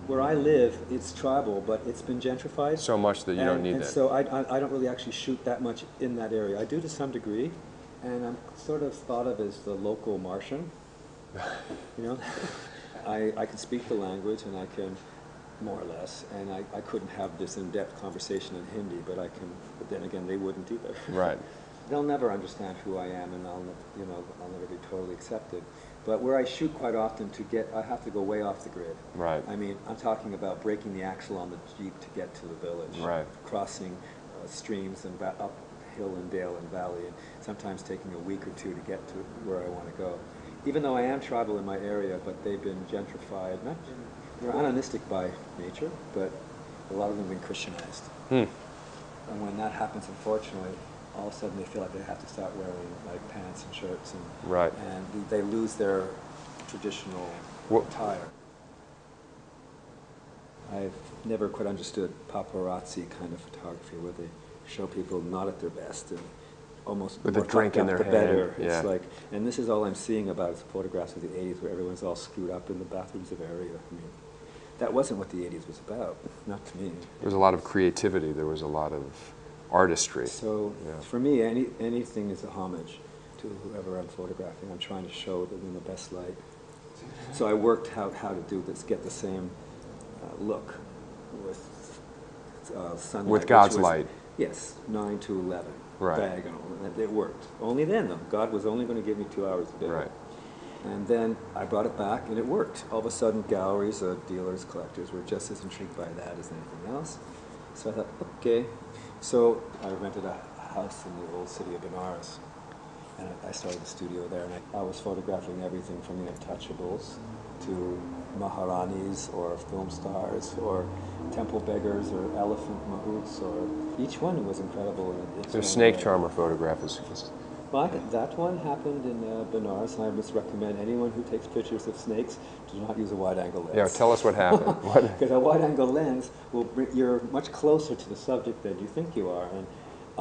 where I live, it's tribal, but it's been gentrified. So much that you don't need and that. so I don't really actually shoot that much in that area. I do to some degree, and I'm sort of thought of as the local Martian. You know, I can speak the language, and I can, more or less, and I couldn't have this in-depth conversation in Hindi, but I can. But then again, they wouldn't either. Right. They'll never understand who I am, and I'll never be totally accepted. But where I shoot quite often I have to go way off the grid. Right. I mean, I'm talking about breaking the axle on the Jeep to get to the village. Right. Crossing streams and up hill and dale and valley, and sometimes taking a week or two to get to where I want to go. Even though I am tribal in my area, but they've been gentrified. They're animistic by nature, but a lot of them have been Christianized. And when that happens, unfortunately, all of a sudden they feel like they have to start wearing like pants and shirts, and they lose their traditional attire. I've never quite understood paparazzi kind of photography, where they show people not at their best and almost with more a drink in their hand. Better. Yeah. It's like, and this is all I'm seeing about is photographs of the '80s, where everyone's all screwed up in the bathrooms of area. I mean, that wasn't what the '80s was about, not to me. There was a lot of creativity. There was a lot of artistry. So for me, anything is a homage to whoever I'm photographing. I'm trying to show them in the best light. So I worked out how to do this, get the same look with sunlight. With God's light. Yes, 9 to 11, diagonal. It worked. Only then, though. God was only going to give me 2 hours a day. Right. And then I brought it back, and it worked. All of a sudden, galleries, dealers, collectors were just as intrigued by that as anything else. So I thought, okay. So I rented a house in the old city of Benares, and I started a studio there, and I was photographing everything from the Untouchables to Maharanis or film stars or temple beggars or elephant mahouts, or each one was incredible. The snake charmer photograph is well, that one happened in Benares, and I must recommend anyone who takes pictures of snakes do not use a wide-angle lens. Yeah, tell us what happened. Because a wide-angle lens will you're much closer to the subject than you think you are, and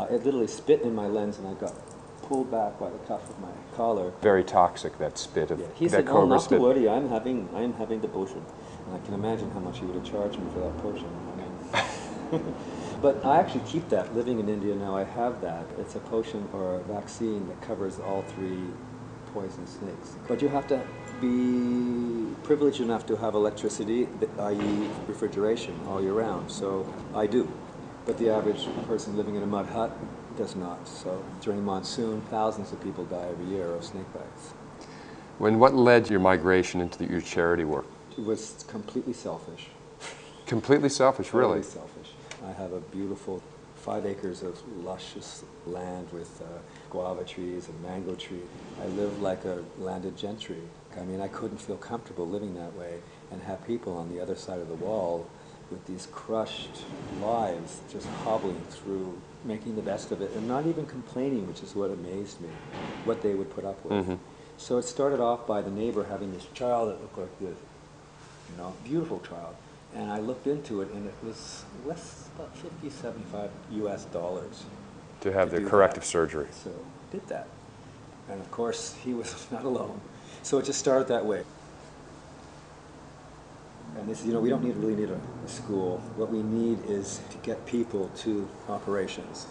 it literally spit in my lens, and I got pulled back by the cuff of my collar. Very toxic, that spit of He that said, cobra "Oh, not spit." to worry, I'm having the potion." And I can imagine how much he would have charged me for that potion. I mean, but I actually keep that. Living in India now, I have that. It's a potion or a vaccine that covers all 3 poison snakes. But you have to be privileged enough to have electricity, i.e. refrigeration, all year round. So I do. But the average person living in a mud hut does not. So during monsoon, thousands of people die every year of snake bites. What led to your migration into your charity work? It was completely selfish. Completely selfish, really? Totally selfish. I have a beautiful 5 acres of luscious land with guava trees and mango trees. I live like a landed gentry. I mean, I couldn't feel comfortable living that way and have people on the other side of the wall with these crushed lives just hobbling through, making the best of it, and not even complaining, which is what amazed me, what they would put up with. So it started off by the neighbor having this child that looked like this, beautiful child. And I looked into it, and it was about $50, $75 US to have the corrective surgery. So did that. And of course, he was not alone. So it just started that way. And this, we don't really need a school. What we need is to get people to operations.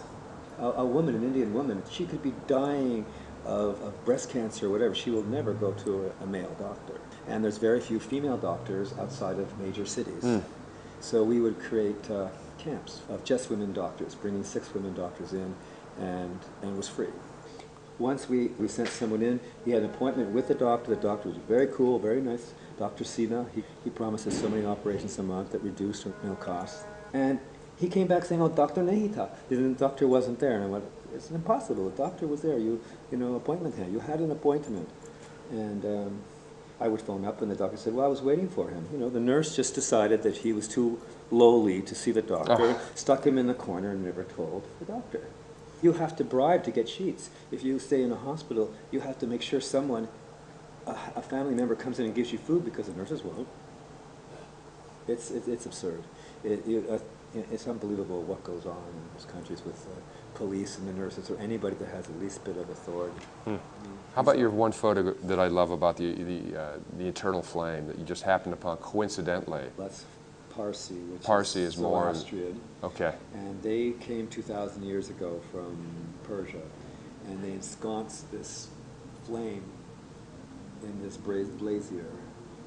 A woman, an Indian woman, she could be dying of breast cancer or whatever. She will never go to a male doctor. And there's very few female doctors outside of major cities. So we would create camps of just women doctors, bringing 6 women doctors in, and it was free. Once we sent someone in, he had an appointment with the doctor. The doctor was very cool, very nice. Dr. Sina, he promised us so many operations a month that reduced costs. And he came back saying, "Oh, Dr. Nehita." The doctor wasn't there. And I went, "It's impossible. The doctor was there. Appointment had. You had an appointment." And I would phone up, and the doctor said, "Well, I was waiting for him." The nurse just decided that he was too lowly to see the doctor, stuck him in the corner, and never told the doctor. You have to bribe to get sheets. If you stay in a hospital, you have to make sure someone, a family member, comes in and gives you food because the nurses won't. It's absurd. It's unbelievable what goes on in those countries with police and the nurses or anybody that has the least bit of authority. How about your one photo that I love about the eternal flame that you just happened upon coincidentally? That's Parsi, which Parsi is more Zoroastrian. Okay. And they came 2,000 years ago from Persia, and they ensconced this flame in this brazier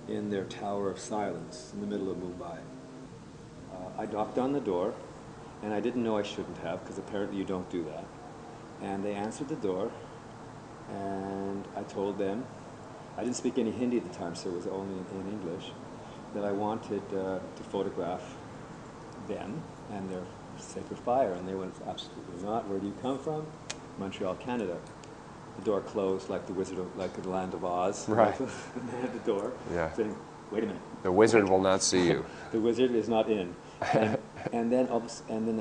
in their Tower of Silence in the middle of Mumbai. I knocked on the door, and I didn't know I shouldn't have, because apparently you don't do that. And they answered the door, and I told them, I didn't speak any Hindi at the time, so it was only in English, that I wanted to photograph them and their sacred fire. And they went, absolutely not. Where do you come from? Montreal, Canada. The door closed like the Wizard of, like the Land of Oz. Right. The man at the door, saying, wait a minute. The wizard will not see you. The wizard is not in. And then I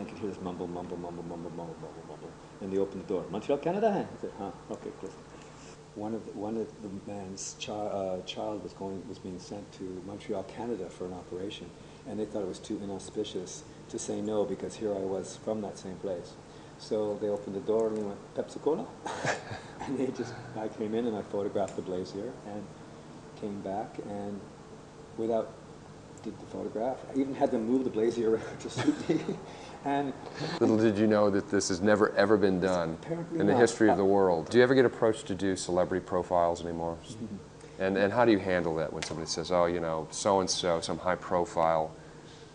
could hear this mumble, mumble, mumble, mumble, mumble, mumble, mumble. And they opened the door. Montreal, Canada? I said, huh, okay, please. One of the man's child was being sent to Montreal, Canada for an operation, and they thought it was too inauspicious to say no, because here I was from that same place. So they opened the door and they went, Pepsi Cola? And I came in and I photographed the brazier and came back, and did the photograph. I even had them move the brazier around to suit me. And little did you know that this has never ever been done in the history of the world. Do you ever get approached to do celebrity profiles anymore? And how do you handle that when somebody says, oh, you know, so-and-so, some high-profile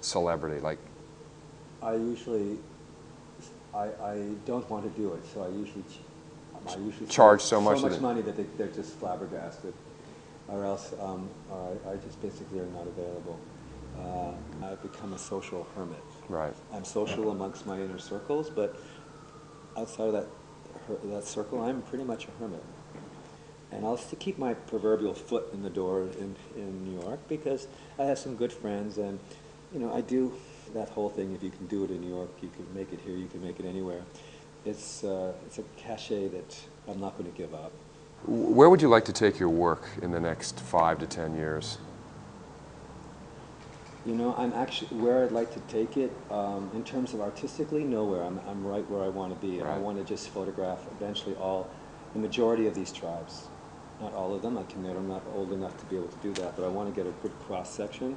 celebrity? Like, I don't want to do it, so I usually charge so much money that they're just flabbergasted, or else I just basically are not available. I've become a social hermit. Right. I'm social amongst my inner circles, but outside of that circle, I'm pretty much a hermit. And I'll still keep my proverbial foot in the door in New York, because I have some good friends, and you know, I do that whole thing. If you can do it in New York, you can make it here. You can make it anywhere. It's a cachet that I'm not going to give up. Where would you like to take your work in the next 5 to 10 years? You know, I'm actually, where I'd like to take it, in terms of artistically, nowhere. I'm right where I want to be, and I want to just photograph eventually the majority of these tribes. Not all of them, I'm not old enough to be able to do that, but I want to get a good cross-section.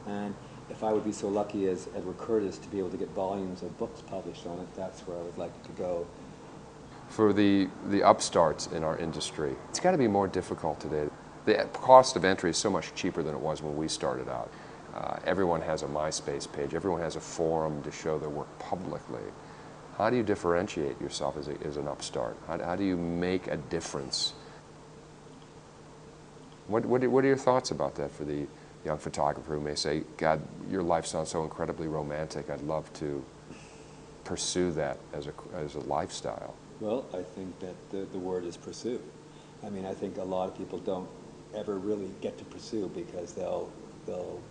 And if I would be so lucky as Edward Curtis to be able to get volumes of books published on it, that's where I would like to go. For the upstarts in our industry, it's got to be more difficult today. The cost of entry is so much cheaper than it was when we started out. Everyone has a MySpace page. Everyone has a forum to show their work publicly. How do you differentiate yourself as an upstart? How do you make a difference? What are your thoughts about that for the young photographer who may say, God, your life sounds so incredibly romantic. I'd love to pursue that as a lifestyle. Well, I think that the word is pursue. I mean, I think a lot of people don't ever really get to pursue, because they'll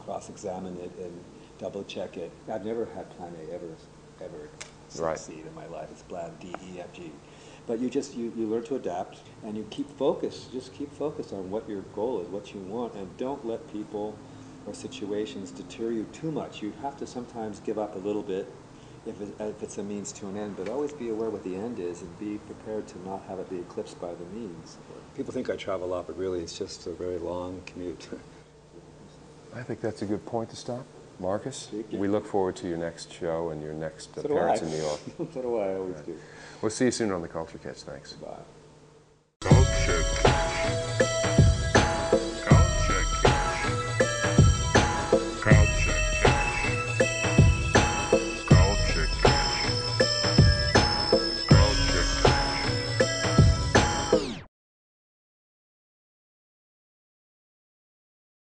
cross-examine it and double-check it. I've never had plan A ever succeed in my life. It's plan D, E, F, G. But you learn to adapt, and you keep focused. Just keep focused on what your goal is, what you want, and don't let people or situations deter you too much. You have to sometimes give up a little bit if it's a means to an end, but always be aware what the end is, and be prepared to not have it be eclipsed by the means. People think I travel a lot, but really it's just a very long commute. I think that's a good point to stop. Marcus, we look forward to your next show and your next appearance in New York. So do I always do. We'll see you soon on The Culture Catch. Thanks. Bye.